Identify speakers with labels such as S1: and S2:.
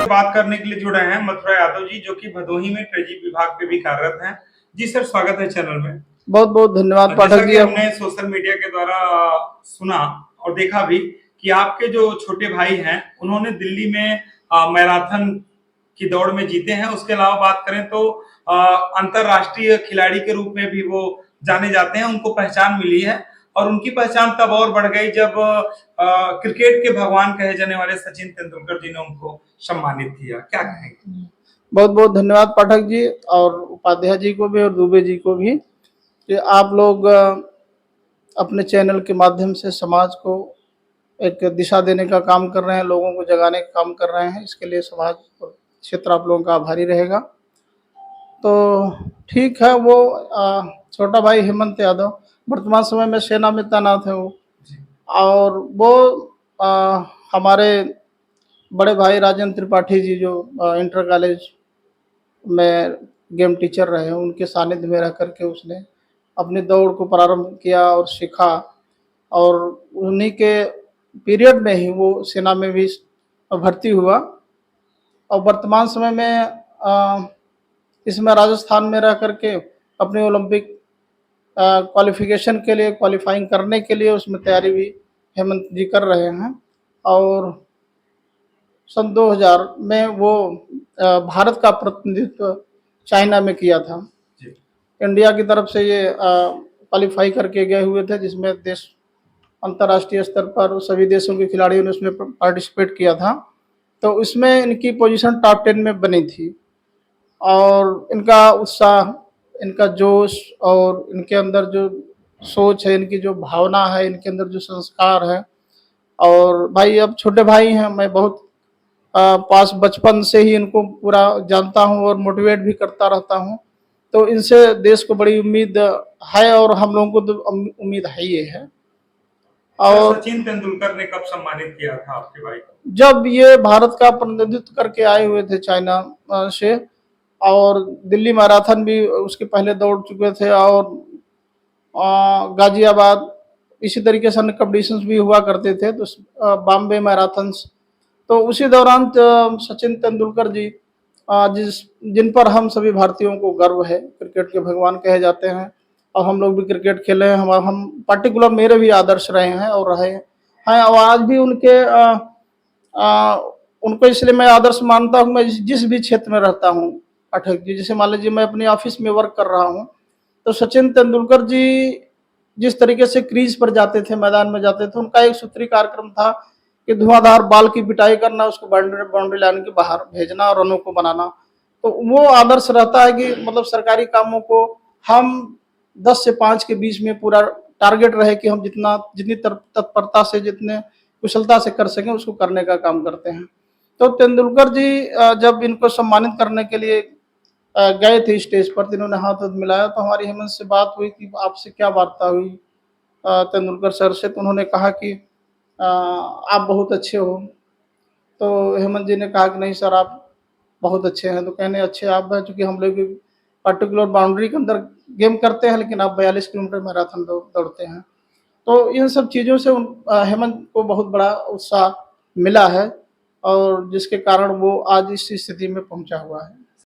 S1: बात करने के लिए जुड़े हैं मथुरा यादव जी, जो कि भदोही में ट्रेजी विभाग पे भी कार्यरत हैं। जी सर, स्वागत है चैनल में।
S2: बहुत बहुत धन्यवाद
S1: जैसा
S2: पाठक
S1: कि
S2: जी।
S1: हमने सोशल मीडिया के द्वारा सुना और देखा भी कि आपके जो छोटे भाई हैं उन्होंने दिल्ली में मैराथन की दौड़ में जीते हैं। उसके अलावा बात करें तो अंतरराष्ट्रीय खिलाड़ी के रूप में भी वो जाने जाते हैं, उनको पहचान मिली है। और उनकी पहचान तब और बढ़ गई जब क्रिकेट के भगवान कहे जाने वाले सचिन तेंदुलकर जी ने उनको सम्मानित किया। क्या कहेंगे?
S2: बहुत बहुत धन्यवाद पाठक जी और उपाध्याय जी को भी और दुबे जी को भी कि आप लोग अपने चैनल के माध्यम से समाज को एक दिशा देने का काम कर रहे हैं, लोगों को जगाने का काम कर रहे हैं। इसके लिए समाज और क्षेत्र आप लोगों का आभारी रहेगा। तो ठीक है, वो छोटा भाई हेमंत यादव वर्तमान समय में सेना में तैनात है वो, और वो हमारे बड़े भाई राजेंद्र त्रिपाठी जी जो इंटर कॉलेज में गेम टीचर रहे हैं, उनके सानिध्य में रह करके उसने अपनी दौड़ को प्रारंभ किया और सीखा, और उन्हीं के पीरियड में ही वो सेना में भी भर्ती हुआ। और वर्तमान समय में इसमें राजस्थान में रह करके अपने ओलंपिक क्वालिफिकेशन के लिए क्वालिफाइंग करने के लिए उसमें तैयारी भी हेमंत जी कर रहे हैं। और सन 2000 में वो भारत का प्रतिनिधित्व चाइना में किया था। इंडिया की तरफ से ये क्वालिफाई करके गए हुए थे, जिसमें देश अंतर्राष्ट्रीय स्तर पर सभी देशों के खिलाड़ियों ने उसमें पार्टिसिपेट किया था। तो इसमें इनकी पोजीशन टॉप 10 में बनी थी। और इनका उत्साह, इनका जोश और इनके अंदर जो सोच है, इनकी जो भावना है, इनके अंदर जो संस्कार है। और भाई अब छोटे भाई हैं, मैं बहुत पास बचपन से ही इनको पूरा जानता हूँ और मोटिवेट भी करता रहता हूँ। तो इनसे देश को बड़ी उम्मीद है और हम लोगों को तो उम्मीद है ही है।
S1: और सचिन तेंदुलकर ने कब सम्मानित किया था आपके भाई को?
S2: जब ये भारत का प्रतिनिधित्व करके आए हुए थे चाइना से, और दिल्ली मैराथन भी उसके पहले दौड़ चुके थे, और गाजियाबाद इसी तरीके से अन्य कंपटीशंस भी हुआ करते थे, तो बॉम्बे मैराथन्स। तो उसी दौरान सचिन तेंदुलकर जी जिन पर हम सभी भारतीयों को गर्व है, क्रिकेट के भगवान कहे जाते हैं, और हम लोग भी क्रिकेट खेले हैं। हम पर्टिकुलर मेरे भी आदर्श रहे हैं और रहे हैं, और आज भी उनको इसलिए मैं आदर्श मानता हूँ। मैं जिस भी क्षेत्र में रहता हूँ पाठक जी, जैसे मान लीजिए मैं अपने ऑफिस में वर्क कर रहा हूँ, तो सचिन तेंदुलकर जी जिस तरीके से क्रीज पर जाते थे, मैदान में जाते थे, उनका एक सूत्री कार्यक्रम था कि धुआंधार बाल की पिटाई करना, उसको बाउंड्री लाइन के बाहर भेजना और रनों को बनाना। तो वो आदर्श रहता है कि मतलब सरकारी कामों को हम 10 से 5 के बीच में पूरा टारगेट रहे कि हम जितनी तत्परता से, जितने कुशलता से कर सकें, उसको करने का काम करते हैं। तो तेंदुलकर जी जब इनको सम्मानित करने के लिए गए थे स्टेज पर, इन्होंने हाथ मिलाया, तो हमारी हेमंत से बात हुई कि आपसे क्या वार्ता हुई तेंदुलकर सर से। तो उन्होंने कहा कि आप बहुत अच्छे हो। तो हेमंत जी ने कहा कि नहीं सर, आप बहुत अच्छे हैं। तो कहने अच्छे आप हैं, चूँकि हम लोग पर्टिकुलर बाउंड्री के अंदर गेम करते हैं, लेकिन आप 42 किलोमीटर मैराथन दौड़ते हैं। तो इन सब चीज़ों से हेमंत को बहुत बड़ा उत्साह मिला है, और जिसके कारण वो आज इस स्थिति में पहुँचा हुआ है।